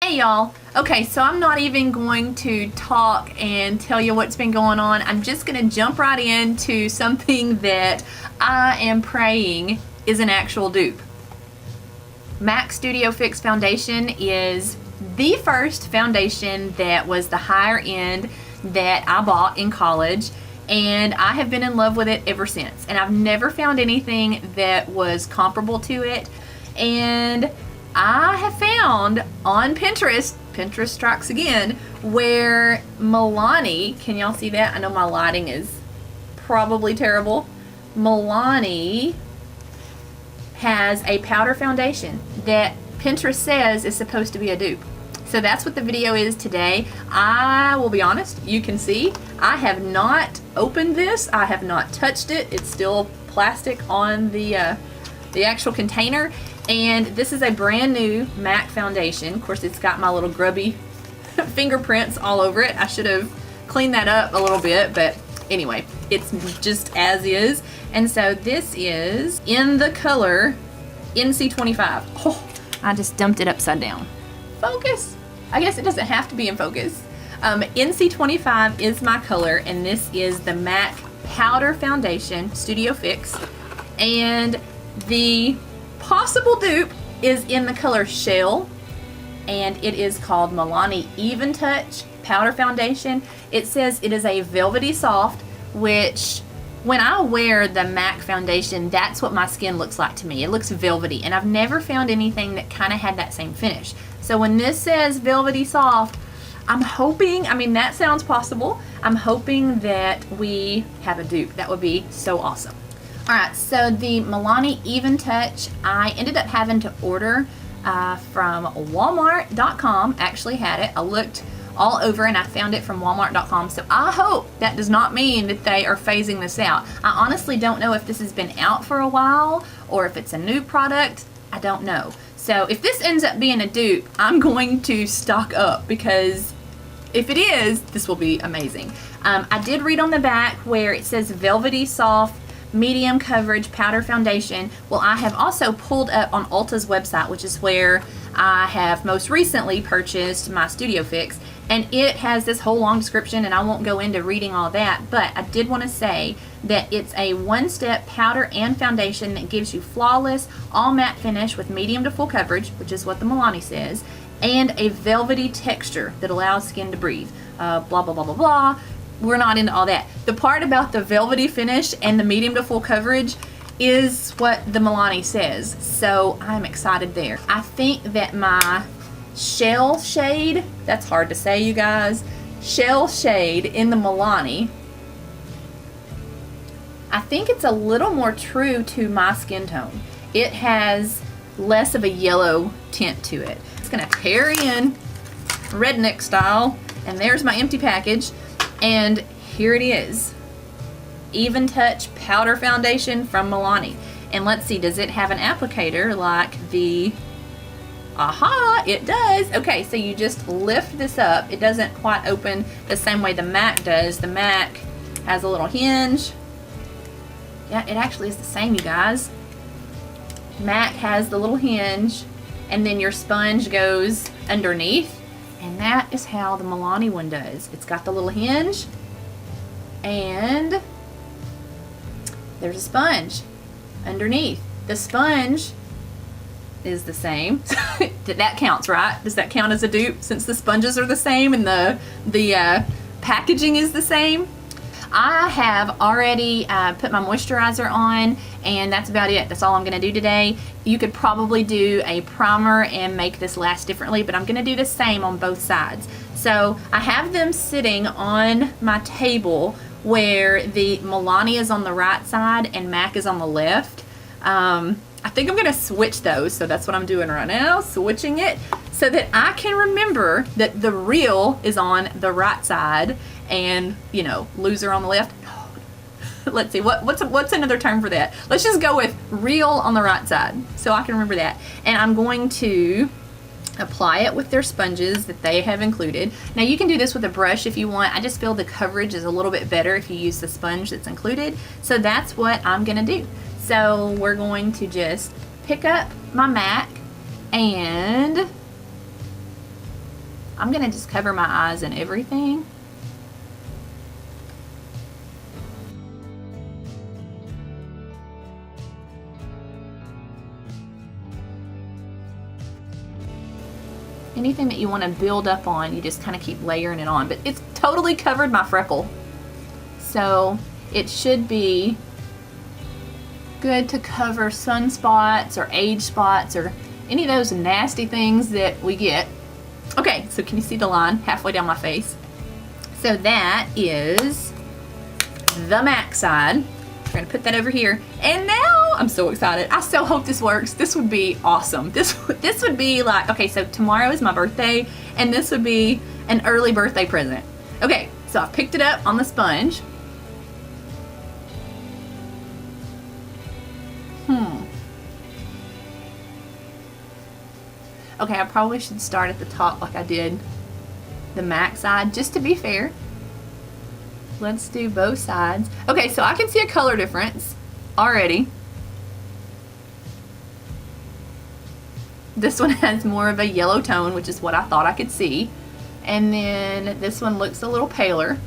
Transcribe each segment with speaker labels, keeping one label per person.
Speaker 1: Hey y'all. Okay, so I'm not even going to talk and tell you what's been going on. I'm just going to jump right into something that I am praying is an actual dupe. MAC Studio Fix foundation is the first foundation that was the higher end that I bought in college, and I have been in love with it ever since. And I've never found anything that was comparable to it. And I have found on Pinterest strikes again, where Milani, can y'all see that? I know my lighting is probably terrible. Milani has a powder foundation that Pinterest says is supposed to be a dupe. So that's what the video is today. I will be honest, you can see I have not opened this. I have not touched it. It's still plastic on the actual container. And this is a brand new MAC foundation. Of course, it's got my little grubby fingerprints all over it. I should have cleaned that up a little bit, but anyway, it's just as is. And so this is in the color NC25. Oh, I just dumped it upside down. Focus. I guess it doesn't have to be in focus. NC25 is my color, and this is the MAC Powder Foundation Studio Fix. And the possible dupe is in the color Shell, and it is called Milani Even Touch Powder Foundation. It says it is a velvety soft, which when I wear the MAC foundation, that's what my skin looks like to me. It looks velvety, and I've never found anything that kind of had that same finish. So when this says velvety soft, I'm hoping, I mean, that sounds possible. I'm hoping that we have a dupe. That would be so awesome. Alright, so the Milani Even Touch, I ended up having to order from Walmart.com. Actually had it. I looked all over and I found it from Walmart.com. So I hope that does not mean that they are phasing this out. I honestly don't know if this has been out for a while or if it's a new product. I don't know. So if this ends up being a dupe, I'm going to stock up, because if it is, this will be amazing. I did read on the back where it says velvety soft medium coverage powder foundation. Well, I have also pulled up on Ulta's website, which is where I have most recently purchased my Studio Fix, and it has this whole long description, and I won't go into reading all that, but I did want to say that it's a one-step powder and foundation that gives you flawless all matte finish with medium to full coverage, which is what the Milani says, and a velvety texture that allows skin to breathe. Blah blah blah blah blah. We're not into all that. The part about the velvety finish and the medium to full coverage is what the Milani says. So I'm excited there. I think that my shell shade, that's hard to say, you guys, shell shade in the Milani, I think it's a little more true to my skin tone. It has less of a yellow tint to it. It's gonna tear in redneck style, and there's my empty package. And here it is, Even Touch Powder Foundation from Milani. And let's see, does it have an applicator like the, aha, it does. Okay, so you just lift this up. It doesn't quite open the same way the MAC does. The MAC has a little hinge. Yeah, it actually is the same, you guys. MAC has the little hinge, and then your sponge goes underneath. And that is how the Milani one does. It's got the little hinge, and there's a sponge underneath. The sponge is the same. That counts, right? Does that count as a dupe since the sponges are the same and the packaging is the same? I have already put my moisturizer on, and that's about it. That's all I'm going to do today. You could probably do a primer and make this last differently, but I'm going to do the same on both sides. So I have them sitting on my table where the Milani is on the right side and MAC is on the left. I think I'm going to switch those, so that's what I'm doing right now, switching it so that I can remember that the real is on the right side and, you know, loser on the left. Let's see, what's another term for that? Let's just go with real on the right side so I can remember that. And I'm going to apply it with their sponges that they have included. Now you can do this with a brush if you want. I just feel the coverage is a little bit better if you use the sponge that's included. So that's what I'm gonna do. So we're going to just pick up my MAC and I'm gonna just cover my eyes and everything. Anything that you want to build up on, you just kind of keep layering it on. But it's totally covered my freckle. So it should be good to cover sunspots or age spots or any of those nasty things that we get. Okay, so can you see the line halfway down my face? So that is the MAC side. We're gonna put that over here. And now I'm so excited. I so hope this works. This would be awesome. This would be like, okay, so tomorrow is my birthday and this would be an early birthday present. Okay, so I picked it up on the sponge. Okay, I probably should start at the top like I did the MAC side, just to be fair. Let's do both sides. Okay, so I can see a color difference already. This one has more of a yellow tone, which is what I thought I could see. And then this one looks a little paler.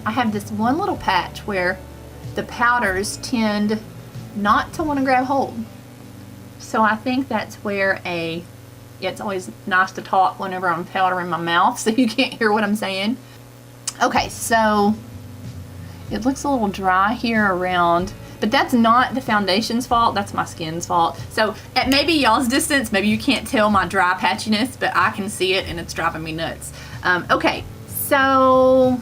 Speaker 1: I have this one little patch where the powders tend not to want to grab hold. So I think that's where it's always nice to talk whenever I'm powdering my mouth so you can't hear what I'm saying. Okay, so it looks a little dry here around, but that's not the foundation's fault, that's my skin's fault. So at maybe y'all's distance, maybe you can't tell my dry patchiness, but I can see it and it's driving me nuts. Okay, so,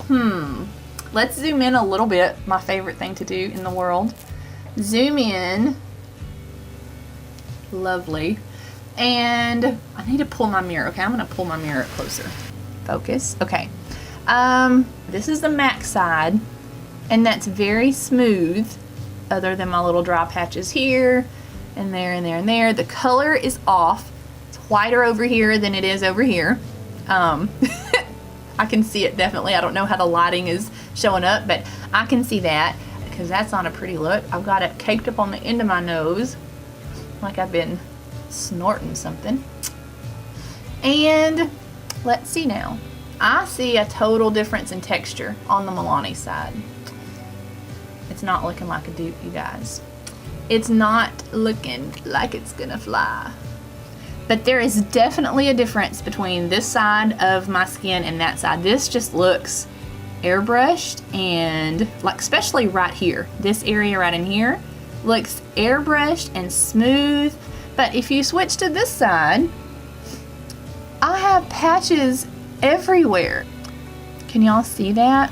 Speaker 1: let's zoom in a little bit, my favorite thing to do in the world. Zoom in. Lovely. And I need to pull my mirror. Okay, I'm going to pull my mirror up closer. Focus. Okay. This is the MAC side, and that's very smooth, other than my little dry patches here, and there, and there, and there. The color is off. It's whiter over here than it is over here. I can see it definitely. I don't know how the lighting is showing up, but I can see that because that's not a pretty look. I've got it caked up on the end of my nose like I've been snorting something. And let's see now. I see a total difference in texture on the Milani side. It's not looking like a dupe, you guys. It's not looking like it's gonna fly. But there is definitely a difference between this side of my skin and that side. This just looks airbrushed, and like especially right here, this area right in here looks airbrushed and smooth. But if you switch to this side, I have patches everywhere. Can y'all see that?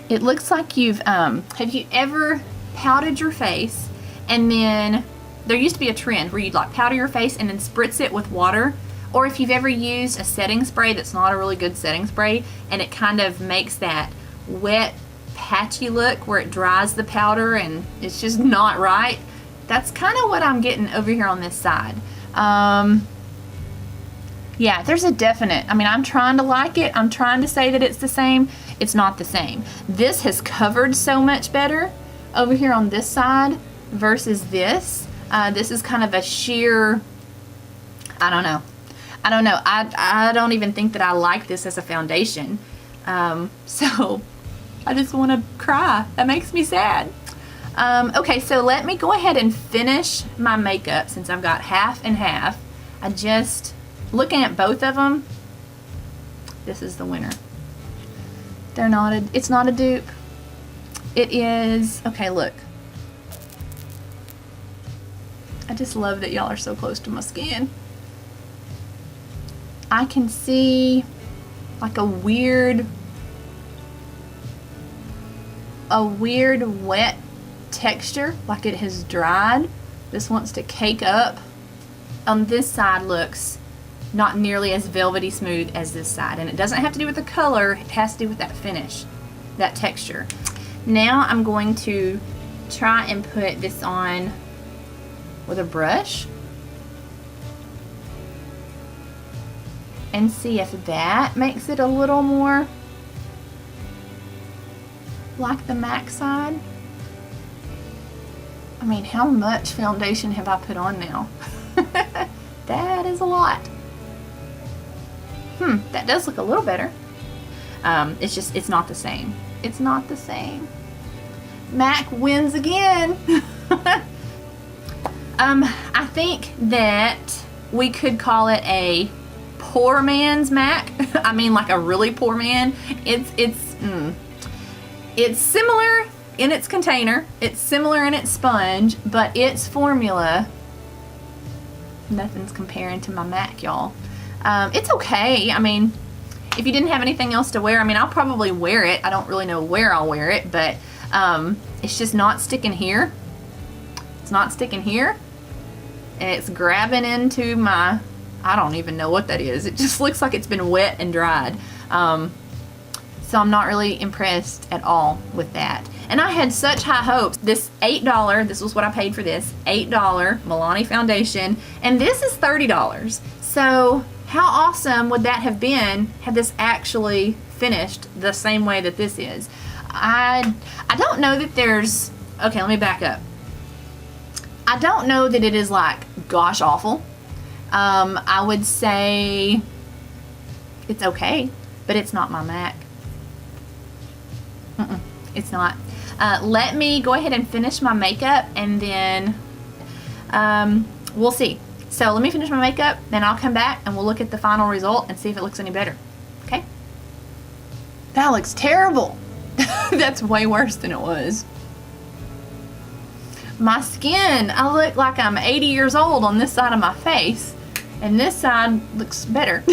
Speaker 1: It looks like you've, have you ever powdered your face and then there used to be a trend where you'd like powder your face and then spritz it with water, or if you've ever used a setting spray that's not a really good setting spray and it kind of makes that wet patchy look where it dries the powder and it's just not right. That's kind of what I'm getting over here on this side. Yeah, there's a definite, I mean, I'm trying to like it. I'm trying to say that it's the same. It's not the same. This has covered so much better over here on this side versus this. This is kind of a sheer, I don't know. I don't even think that I like this as a foundation. So I just want to cry. That makes me sad. Okay, so let me go ahead and finish my makeup since I've got half and half. Looking at both of them, this is the winner. It's not a dupe. It is, okay, look. I just love that y'all are so close to my skin. I can see like a weird wet texture, like it has dried. This wants to cake up. On this side looks not nearly as velvety smooth as this side, and it doesn't have to do with the color, it has to do with that finish, that texture. Now I'm going to try and put this on with a brush and see if that makes it a little more like the MAC side. I mean, how much foundation have I put on now? That is a lot. That does look a little better. It's just, it's not the same. It's not the same. MAC wins again. I think that we could call it a poor man's MAC. I mean, like a really poor man. It's similar in its container. It's similar in its sponge, but its formula, nothing's comparing to my MAC, y'all. It's okay. I mean, if you didn't have anything else to wear, I mean, I'll probably wear it. I don't really know where I'll wear it, but it's just not sticking here. It's not sticking here. And it's grabbing into my, I don't even know what that is. It just looks like it's been wet and dried. So I'm not really impressed at all with that. And I had such high hopes. This $8, this was what I paid for this, $8 Milani foundation, and this is $30. So how awesome would that have been had this actually finished the same way that this is? I don't know that there's, okay, let me back up. I don't know that it is like gosh awful. I would say it's okay, but it's not my MAC. It's not. Let me go ahead and finish my makeup, and then we'll see. So let me finish my makeup, then I'll come back and we'll look at the final result and see if it looks any better. Okay? That looks terrible. That's way worse than it was. My skin, I look like I'm 80 years old on this side of my face, and this side looks better.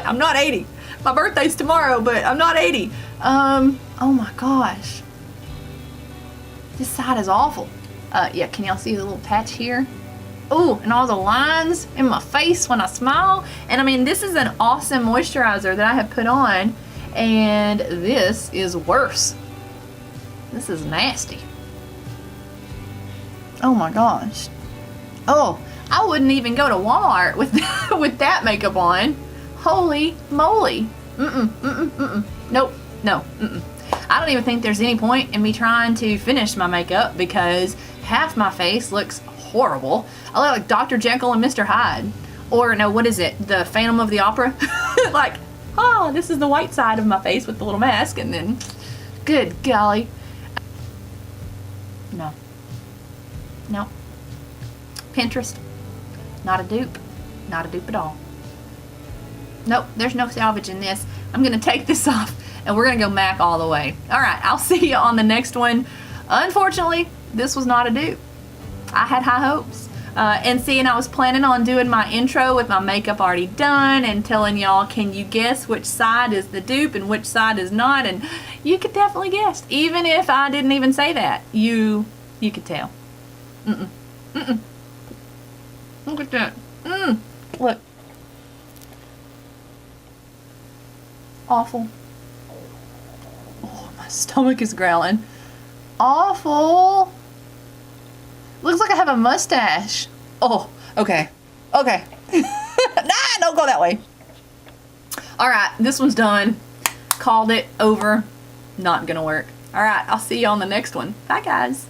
Speaker 1: I'm not 80. My birthday's tomorrow, but I'm not 80. Oh my gosh. This side is awful. Yeah, can y'all see the little patch here? Oh, and all the lines in my face when I smile. And I mean, this is an awesome moisturizer that I have put on, and this is worse. This is nasty. Oh my gosh. Oh, I wouldn't even go to Walmart with with that makeup on. Holy moly. Nope, no, I don't even think there's any point in me trying to finish my makeup because half my face looks horrible. I look like Dr. Jekyll and Mr. Hyde. Or no, what is it? The Phantom of the Opera? Like, oh, this is the white side of my face with the little mask, and then, good golly. No. No. Pinterest. Not a dupe. Not a dupe at all. Nope, there's no salvage in this. I'm gonna take this off and we're gonna go MAC all the way. All right, I'll see you on the next one. Unfortunately, this was not a dupe. I had high hopes. And seeing I was planning on doing my intro with my makeup already done and telling y'all, can you guess which side is the dupe and which side is not? And you could definitely guess. Even if I didn't even say that, you could tell. Look at that. Look. Awful. Oh, my stomach is growling. Awful. Looks like I have a mustache. Oh, okay. Okay. Nah, don't go that way. All right, this one's done. Called it over. Not gonna work. All right, I'll see you on the next one. Bye, guys.